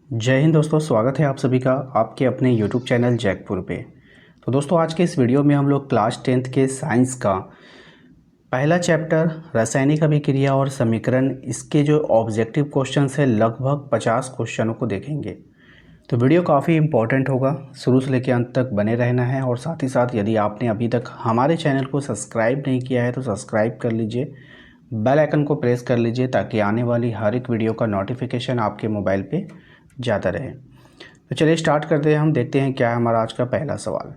जय हिंद दोस्तों, स्वागत है आप सभी का आपके अपने YouTube चैनल जैकपुर पे। तो दोस्तों आज के इस वीडियो में हम लोग क्लास 10th के साइंस का पहला चैप्टर रासायनिक अभिक्रिया और समीकरण, इसके जो ऑब्जेक्टिव क्वेश्चंस है लगभग 50 क्वेश्चनों को देखेंगे। तो वीडियो काफ़ी इंपॉर्टेंट होगा, शुरू से लेकर अंत तक बने रहना है। और साथ ही साथ यदि आपने अभी तक हमारे चैनल को सब्सक्राइब नहीं किया है तो सब्सक्राइब कर लीजिए, बेल आइकन को प्रेस कर लीजिए ताकि आने वाली हर एक वीडियो का नोटिफिकेशन आपके मोबाइल पे जाता रहे। तो चलिए स्टार्ट करते हैं। हम देखते हैं क्या है हमारा आज का पहला सवाल।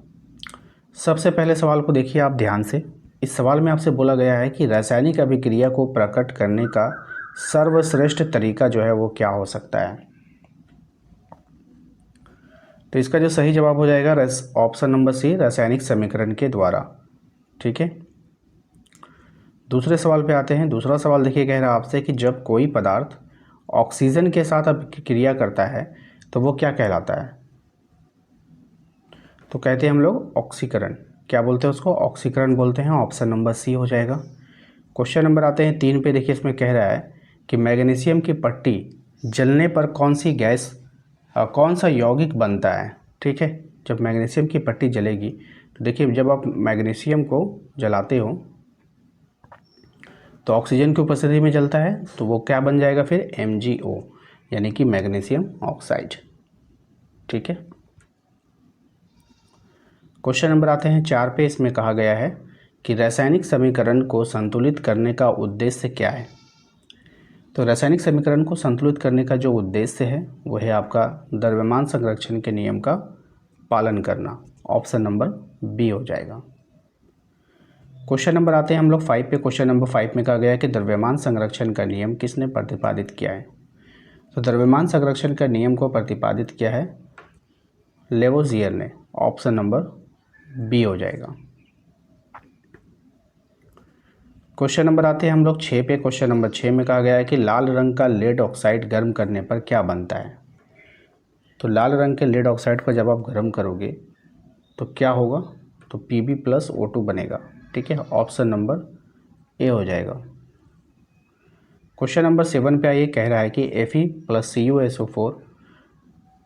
सबसे पहले सवाल को देखिए आप ध्यान से। इस सवाल में आपसे बोला गया है कि रासायनिक अभिक्रिया को प्रकट करने का सर्वश्रेष्ठ तरीका जो है वो क्या हो सकता है। तो इसका जो सही जवाब हो जाएगा ऑप्शन नंबर सी, रासायनिक समीकरण के द्वारा। ठीक है, दूसरे सवाल पे आते हैं। दूसरा सवाल देखिए, कह रहा है आपसे कि जब कोई पदार्थ ऑक्सीजन के साथ अभिक्रिया करता है तो वो क्या कहलाता है। तो कहते हैं हम लोग ऑक्सीकरण। क्या बोलते हैं उसको? ऑक्सीकरण बोलते हैं। ऑप्शन नंबर सी हो जाएगा। क्वेश्चन नंबर आते हैं 3 पे। देखिए इसमें कह रहा है कि मैग्नीशियम की पट्टी जलने पर कौन सी गैस कौन सा यौगिक बनता है। ठीक है, जब मैग्नीशियम की पट्टी जलेगी तो देखिए जब आप मैग्नीशियम को जलाते हो तो ऑक्सीजन की उपस्थिति में जलता है तो वो क्या बन जाएगा फिर? MgO, यानी कि मैग्नीशियम ऑक्साइड। ठीक है, क्वेश्चन नंबर आते हैं 4 पे। इसमें कहा गया है कि रासायनिक समीकरण को संतुलित करने का उद्देश्य क्या है। तो रासायनिक समीकरण को संतुलित करने का जो उद्देश्य है वो है आपका द्रव्यमान संरक्षण के नियम का पालन करना। ऑप्शन नंबर बी हो जाएगा। क्वेश्चन नंबर आते हैं हम लोग 5 पे। क्वेश्चन नंबर 5 में कहा गया है कि द्रव्यमान संरक्षण का नियम किसने प्रतिपादित किया है। तो द्रव्यमान संरक्षण का नियम को प्रतिपादित किया है लेवोजियर ने। ऑप्शन नंबर बी हो जाएगा। क्वेश्चन नंबर आते हैं हम लोग 6 पे। क्वेश्चन नंबर 6 में कहा गया है कि लाल रंग का लेड ऑक्साइड गर्म करने पर क्या बनता है। तो लाल रंग के लेड ऑक्साइड को जब आप गर्म करोगे तो क्या होगा? तो Pb+O2 बनेगा। ठीक है, ऑप्शन नंबर ए हो जाएगा। क्वेश्चन नंबर 7 पे आइए। कह रहा है कि Fe+CuSO4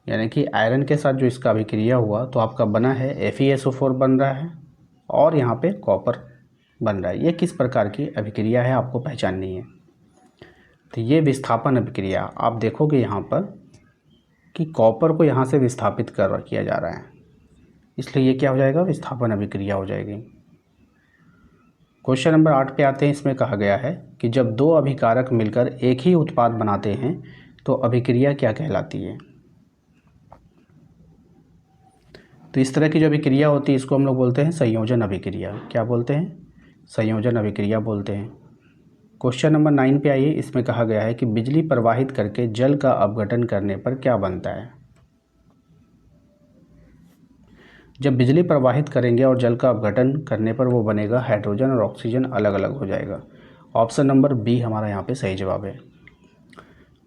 यानी कि आयरन के साथ जो इसका अभिक्रिया हुआ तो आपका बना है FeSO4 बन रहा है और यहाँ पे कॉपर बन रहा है। ये किस प्रकार की अभिक्रिया है आपको पहचाननी है। तो ये विस्थापन अभिक्रिया। आप देखोगे यहाँ पर कि कॉपर को यहाँ से विस्थापित किया जा रहा है, इसलिए ये क्या हो जाएगा? विस्थापन अभिक्रिया हो जाएगी। क्वेश्चन नंबर 8 पे आते हैं। इसमें कहा गया है कि जब दो अभिकारक मिलकर एक ही उत्पाद बनाते हैं तो अभिक्रिया क्या कहलाती है। तो इस तरह की जो अभिक्रिया होती है इसको हम लोग बोलते हैं संयोजन अभिक्रिया। क्या बोलते हैं? संयोजन अभिक्रिया बोलते हैं। क्वेश्चन नंबर 9 पे आइए। इसमें कहा गया है कि बिजली प्रवाहित करके जल का अपघटन करने पर क्या बनता है। जब बिजली प्रवाहित करेंगे और जल का अपघटन करने पर वो बनेगा हाइड्रोजन और ऑक्सीजन अलग अलग हो जाएगा। ऑप्शन नंबर बी हमारा यहाँ पे सही जवाब है।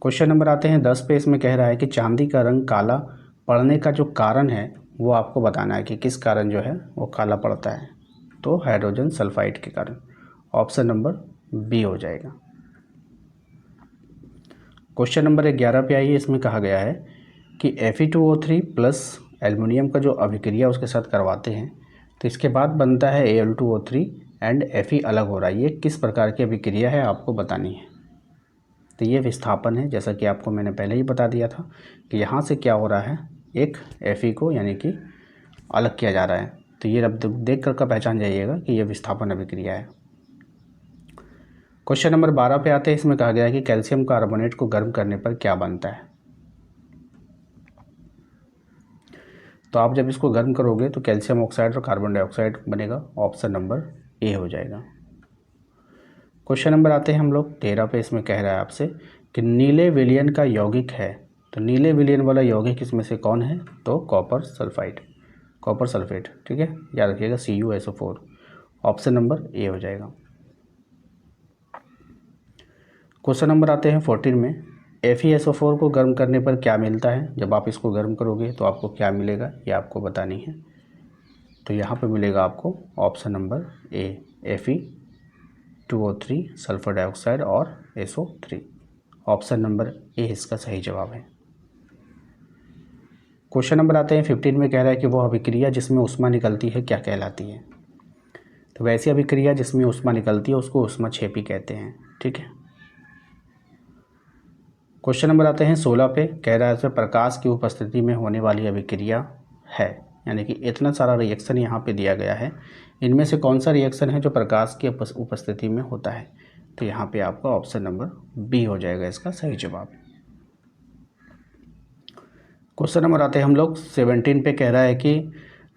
क्वेश्चन नंबर आते हैं 10 पे। इसमें कह रहा है कि चांदी का रंग काला पड़ने का जो कारण है वो आपको बताना है कि किस कारण जो है वो काला पड़ता है। तो हाइड्रोजन सल्फाइड के कारण। ऑप्शन नंबर बी हो जाएगा। क्वेश्चन नंबर 11 पे आइए। इसमें कहा गया है कि Fe2O3 प्लस एल्युमिनियम का जो अभिक्रिया उसके साथ करवाते हैं तो इसके बाद बनता है Al2O3 एंड Fe अलग हो रहा है। ये किस प्रकार की अभिक्रिया है आपको बतानी है। तो ये विस्थापन है, जैसा कि आपको मैंने पहले ही बता दिया था कि यहाँ से क्या हो रहा है, एक Fe को यानी कि अलग किया जा रहा है। तो ये अब देख कर का पहचान जाइएगा कि ये विस्थापन अभिक्रिया है। क्वेश्चन नंबर 12 पे आते हैं। इसमें कहा गया है कि कैल्शियम कार्बोनेट को गर्म करने पर क्या बनता है। तो आप जब इसको गर्म करोगे तो कैल्शियम ऑक्साइड और कार्बन डाइऑक्साइड बनेगा। ऑप्शन नंबर ए हो जाएगा। क्वेश्चन नंबर आते हैं हम लोग 13 पे। इसमें कह रहा है आपसे कि नीले विलयन का यौगिक है। तो नीले विलयन वाला यौगिक इसमें से कौन है? तो कॉपर सल्फाइड, कॉपर सल्फेट। ठीक है, याद रखिएगा CuSO4। ऑप्शन नंबर ए हो जाएगा। क्वेश्चन नंबर आते हैं 14 में। FeSO4 को गर्म करने पर क्या मिलता है। जब आप इसको गर्म करोगे तो आपको क्या मिलेगा ये आपको बतानी है। तो यहाँ पे मिलेगा आपको option number A, Fe2O3 sulphur dioxide और SO3। ऑप्शन नंबर ए इसका सही जवाब है। क्वेश्चन नंबर आते हैं 15 में, कह रहा है कि वो अभिक्रिया जिसमें ऊष्मा निकलती है क्या कहलाती है। तो वैसी अभिक्रिया जिसमें ऊष्मा निकलती है उसको ऊष्माक्षेपी कहते हैं। ठीक है। क्वेश्चन नंबर आते हैं 16 पे, कह रहा है प्रकाश की उपस्थिति में होने वाली अभिक्रिया है, यानी कि इतना सारा रिएक्शन यहाँ पे दिया गया है, इनमें से कौन सा रिएक्शन है जो प्रकाश की उपस्थिति में होता है। तो यहाँ पे आपका ऑप्शन नंबर बी हो जाएगा इसका सही जवाब। क्वेश्चन नंबर आते हैं हम लोग 17 पे, कह रहा है कि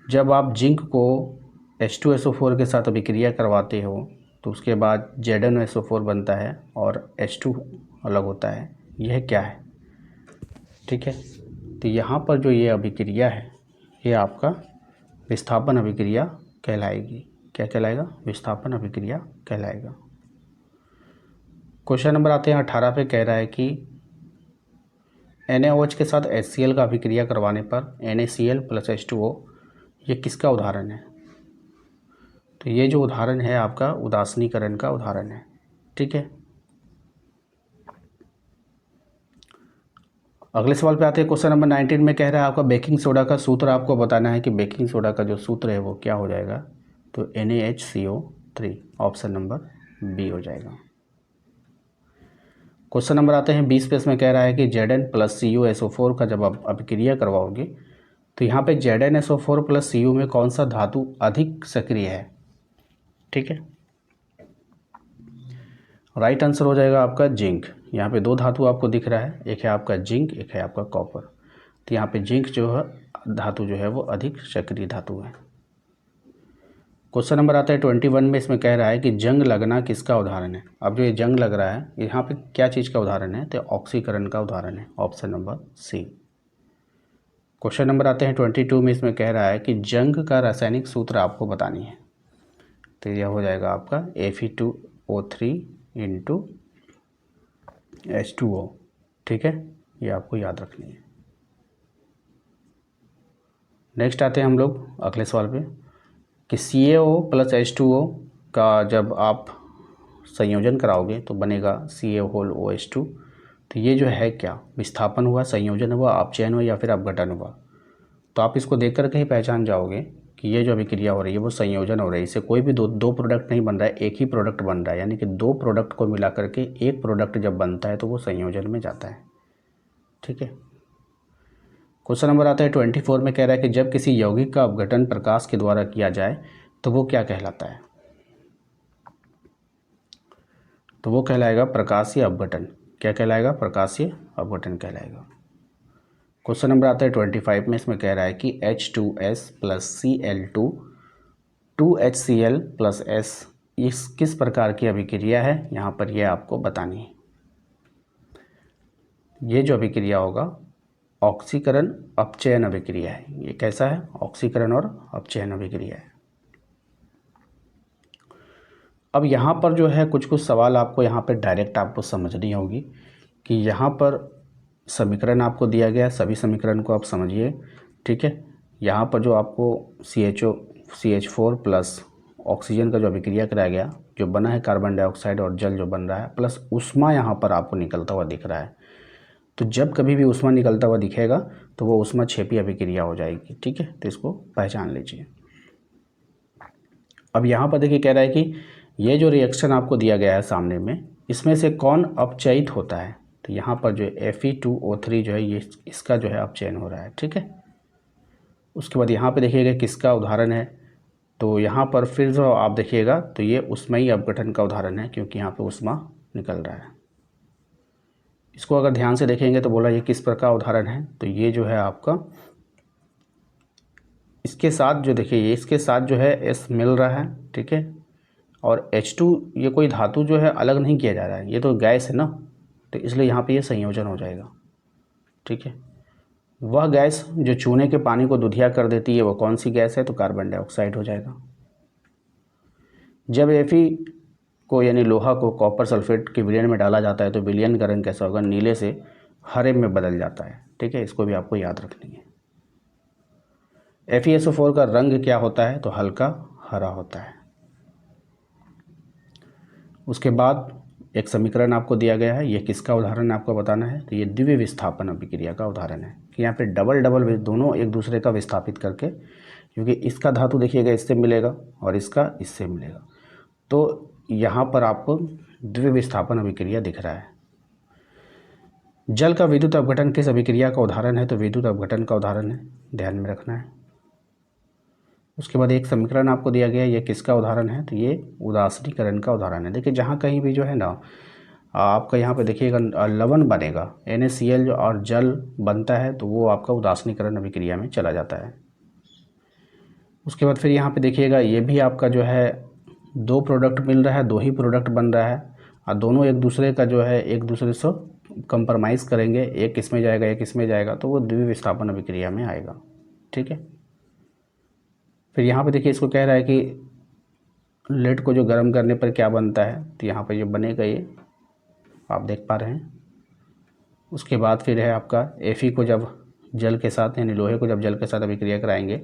जब आप जिंक को H2SO4 के साथ अभिक्रिया करवाते हो तो उसके बाद ZnSO4 बनता है और H2 अलग होता है, यह क्या है। ठीक है। तो यहाँ पर जो ये अभिक्रिया है ये आपका विस्थापन अभिक्रिया कहलाएगी। क्या कहलाएगा? विस्थापन अभिक्रिया कहलाएगा। क्वेश्चन नंबर आते हैं 18 पे, कह रहा है कि NaOH के साथ HCl का अभिक्रिया करवाने पर NaCl + H2O ये किसका उदाहरण है। तो ये जो उदाहरण है आपका उदासीनीकरण का उदाहरण है। ठीक है। अगले सवाल पे आते हैं। क्वेश्चन नंबर 19 में कह रहा है आपका बेकिंग सोडा का सूत्र आपको बताना है कि बेकिंग सोडा का जो सूत्र है वो क्या हो जाएगा। तो NaHCO3 ऑप्शन नंबर बी हो जाएगा। क्वेश्चन नंबर आते हैं 20 पे, इसमें कह रहा है कि Zn + CuSO4 का जब आप अभिक्रिया करवाओगे तो यहाँ पे ZnSO4 + Cu में कौन सा धातु अधिक सक्रिय है। ठीक है। राइट आंसर हो जाएगा आपका जिंक। यहाँ पे दो धातु आपको दिख रहा है, एक है आपका जिंक, एक है आपका कॉपर। तो यहाँ पे जिंक जो है धातु जो है वो अधिक सक्रिय धातु है। क्वेश्चन नंबर आता है 21 में, इसमें कह रहा है कि जंग लगना किसका उदाहरण है। अब जो ये जंग लग रहा है यहाँ पे क्या चीज़ का उदाहरण है। तो ऑक्सीकरण का उदाहरण है, option number C. Question number आते हैं 22 में, इसमें कह रहा है कि जंग का रासायनिक सूत्र आपको बतानी है। तो यह हो जाएगा आपका Fe2O3 × H2O। ठीक है, ये आपको याद रखनी है। नेक्स्ट आते हैं हम लोग अगले सवाल पे कि CaO + H2O का जब आप संयोजन कराओगे तो बनेगा CaOH2। तो ये जो है क्या, विस्थापन हुआ, संयोजन हुआ, अपचयन हुआ या फिर अपघटन हुआ। तो आप इसको देख कर के ही पहचान जाओगे कि ये जो अभिक्रिया हो रही है वो संयोजन हो रही है। इससे कोई भी दो प्रोडक्ट नहीं बन रहा है, एक ही प्रोडक्ट बन रहा है। यानी कि दो प्रोडक्ट को मिला करके एक प्रोडक्ट जब बनता है तो वो संयोजन में जाता है। ठीक है। क्वेश्चन नंबर आता है 24 में, कह रहा है कि जब किसी यौगिक का अपघटन प्रकाश के द्वारा किया जाए तो वो क्या कहलाता है। तो वो कहलाएगा प्रकाशीय अपघटन। क्या कहलाएगा? प्रकाशीय अपघटन कहलाएगा। क्वेश्चन नंबर आता है 25 में, इसमें कह रहा है कि H2S + Cl2 2HCl + S इस किस प्रकार की अभिक्रिया है, यहाँ पर यह आपको बतानी है। ये जो अभिक्रिया होगा ऑक्सीकरण अपचयन अभिक्रिया है। ये कैसा है? ऑक्सीकरण और अपचयन अभिक्रिया है। अब यहाँ पर जो है कुछ सवाल आपको यहाँ पर डायरेक्ट आपको समझनी होगी कि यहाँ पर समीकरण आपको दिया गया है, सभी समीकरण को आप समझिए। ठीक है। यहाँ पर जो आपको CH4 प्लस ऑक्सीजन का जो अभिक्रिया कराया गया, जो बना है कार्बन डाइऑक्साइड और जल जो बन रहा है, प्लस ऊष्मा यहाँ पर आपको निकलता हुआ दिख रहा है। तो जब कभी भी ऊष्मा निकलता हुआ दिखेगा तो वो ऊष्माक्षेपी अभिक्रिया हो जाएगी। ठीक है, तो इसको पहचान लीजिए। अब यहाँ पर देखिए कह रहा है कि ये जो रिएक्शन आपको दिया गया है सामने में, इसमें से कौन अपचयित होता है। तो यहाँ पर जो Fe2O3 जो है ये इसका जो है अपचयन हो रहा है। ठीक है। उसके बाद यहाँ पे देखिएगा किसका उदाहरण है। तो यहाँ पर फिर जो आप देखिएगा तो ये ऊष्मीय अपघटन का उदाहरण है, क्योंकि यहाँ पे ऊष्मा निकल रहा है। इसको अगर ध्यान से देखेंगे तो बोला ये किस प्रकार का उदाहरण है। तो ये जो है आपका इसके साथ जो देखिए ये इसके साथ जो है S मिल रहा है। ठीक है। और H2 ये कोई धातु जो है अलग नहीं किया जा रहा है, ये तो गैस है ना, तो इसलिए यहाँ पे ये संयोजन हो जाएगा। ठीक है। वह गैस जो चूने के पानी को दुधिया कर देती है वो कौन सी गैस है। तो कार्बन डाइऑक्साइड हो जाएगा। जब Fe को यानी लोहा को कॉपर सल्फेट के विलयन में डाला जाता है तो विलयन का रंग कैसा होगा, नीले से हरे में बदल जाता है। ठीक है, इसको भी आपको याद रखनी है। FeSO4 का रंग क्या होता है। तो हल्का हरा होता है। उसके बाद एक समीकरण आपको दिया गया है, ये किसका उदाहरण आपको बताना है, तो ये द्वितीय विस्थापन अभिक्रिया का उदाहरण है कि यहाँ पे डबल डबल दोनों एक दूसरे का विस्थापित करके, क्योंकि इसका धातु देखिएगा इससे मिलेगा और इसका इससे मिलेगा, तो यहाँ पर आपको द्वितीय विस्थापन अभिक्रिया दिख रहा है। जल का विद्युत अपघटन किस अभिक्रिया का उदाहरण है, तो विद्युत अपघटन का उदाहरण है, ध्यान में रखना है। उसके बाद एक समीकरण आपको दिया गया है, ये किसका उदाहरण है, तो ये उदासीनीकरण का उदाहरण है। देखिए जहाँ कहीं भी जो है ना आपका यहाँ पे देखिएगा लवण बनेगा, NaCl जो और जल बनता है, तो वो आपका उदासीनीकरण अभिक्रिया में चला जाता है। उसके बाद फिर यहाँ पे देखिएगा ये भी आपका जो है दो प्रोडक्ट मिल रहा है, दो ही प्रोडक्ट बन रहा है और दोनों एक दूसरे का जो है एक दूसरे से कंप्रोमाइज़ करेंगे, एक इसमें जाएगा एक इसमें जाएगा, तो वो द्वितीय विस्थापन अभिक्रिया में आएगा। ठीक है, फिर यहाँ पे देखिए इसको कह रहा है कि लेड को जो गर्म करने पर क्या बनता है, तो यहाँ पर ये बनेगा, ये आप देख पा रहे हैं। उसके बाद फिर है आपका Fe को जब जल के साथ यानी लोहे को जब जल के साथ अभिक्रिया कराएंगे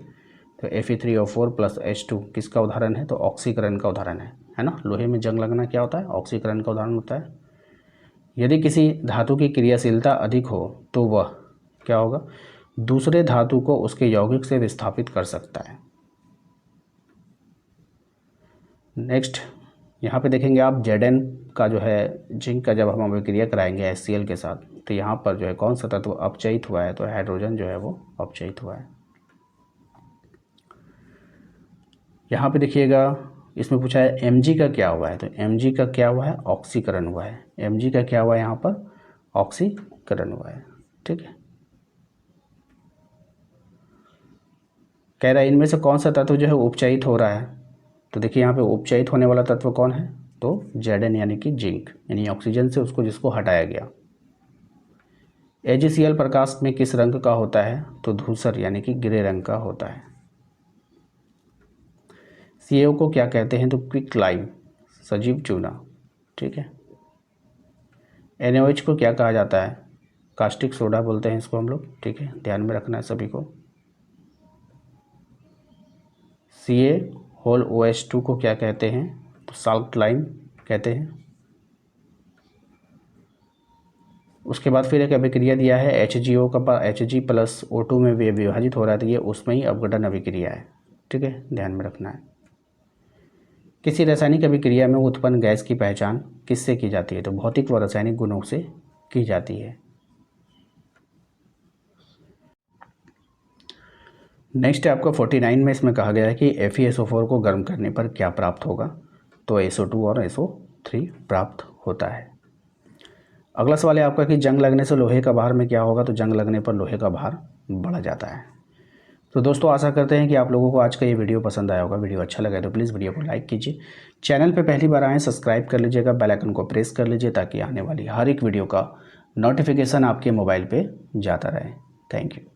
तो Fe3O4 + H2 किसका उदाहरण है, तो ऑक्सीकरण का उदाहरण है ना। लोहे में जंग लगना क्या होता है, ऑक्सीकरण का उदाहरण होता है। यदि किसी धातु की क्रियाशीलता अधिक हो तो वह क्या होगा, दूसरे धातु को उसके यौगिक से विस्थापित कर सकता है। नेक्स्ट यहाँ पे देखेंगे आप Zn का जो है जिंक का जब हम अभिक्रिया कराएंगे HCl के साथ, तो यहाँ पर जो है कौन सा तत्व अपचयित हुआ है, तो हाइड्रोजन जो है वो अपचयित हुआ है। यहाँ पे देखिएगा इसमें पूछा है Mg का क्या हुआ है, तो Mg का क्या हुआ है, ऑक्सीकरण हुआ है। Mg का क्या हुआ है, यहाँ पर ऑक्सीकरण हुआ है। ठीक है, कह रहा है इनमें से कौन सा तत्व जो है उपचयित हो रहा है, तो देखिए यहाँ पे उपचयित होने वाला तत्व कौन है, तो Zn यानी कि जिंक, यानी ऑक्सीजन से उसको जिसको हटाया गया। AgCl प्रकाश में किस रंग का होता है, तो धूसर यानी कि ग्रे रंग का होता है। CaO को क्या कहते हैं, तो क्विक लाइम, सजीव चूना। ठीक है, NaOH को क्या कहा जाता है, कास्टिक सोडा बोलते हैं इसको हम लोग। ठीक है, ध्यान में रखना है सभी को। CaOH2 को क्या कहते हैं, तो साल्ट लाइम कहते हैं। उसके बाद फिर एक अभिक्रिया दिया है HgO का Hg+O2 में विभाजित हो रहा है, तो ये उसमें ही अपघटन अभिक्रिया है। ठीक है, ध्यान में रखना है। किसी रासायनिक अभिक्रिया में उत्पन्न गैस की पहचान किससे की जाती है, तो भौतिक व रासायनिक गुणों से की जाती है। नेक्स्ट है आपका 49 में, इसमें कहा गया है कि FeSO4 को गर्म करने पर क्या प्राप्त होगा, तो SO2 और SO3 प्राप्त होता है। अगला सवाल है आपका कि जंग लगने से लोहे का भार में क्या होगा, तो जंग लगने पर लोहे का भार बढ़ जाता है। तो दोस्तों आशा करते हैं कि आप लोगों को आज का ये वीडियो पसंद आया होगा। वीडियो अच्छा लगा तो प्लीज़ वीडियो को लाइक कीजिए, चैनल पे पहली बार आएँ सब्सक्राइब कर लीजिएगा, बेल आइकन को प्रेस कर लीजिए ताकि आने वाली हर एक वीडियो का नोटिफिकेशन आपके मोबाइल पे जाता रहे। Thank you.